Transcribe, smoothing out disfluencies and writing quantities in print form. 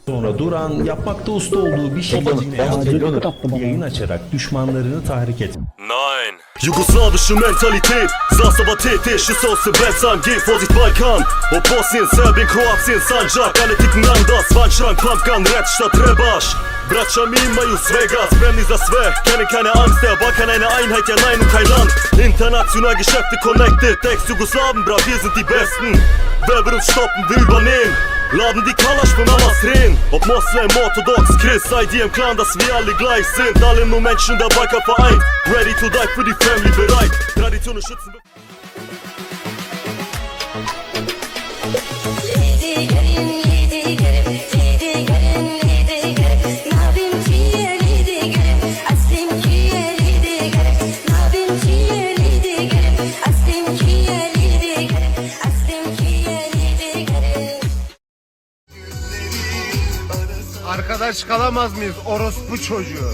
Sonra Duran yapmakta usta olduğu bir şey yayın açarak düşmanlarını tahrik et. Nein. Jugoslawische Mentalität, saß aber tätig, Schüsse aus dem Western, geh Vorsicht Balkan. Ob Bosnien, Serbien, Kroatien, Sanjak, alle ticken anders, Wandschrank, Pumpgun, Red statt Rebasch. Bratscha mi imaju svega, spremni za sve, kennen keine Angst, der Balkan eine Einheit, ja nein und kein Land. International Geschäfte connected, Ex-Jugoslawen, bra, wir sind die Besten. Wer will uns stoppen, wir übernehmen. Laden die Kalasch von Mamas drehen. Ob Moslem, Orthodox, Christ, seid ihr im Clan, dass wir alle gleich sind. Alle nur Menschen, der Balkan vereint. Ready to die für die Family, bereit. Traditionen schützen. Arkadaş kalamaz mıyız orospu çocuğu?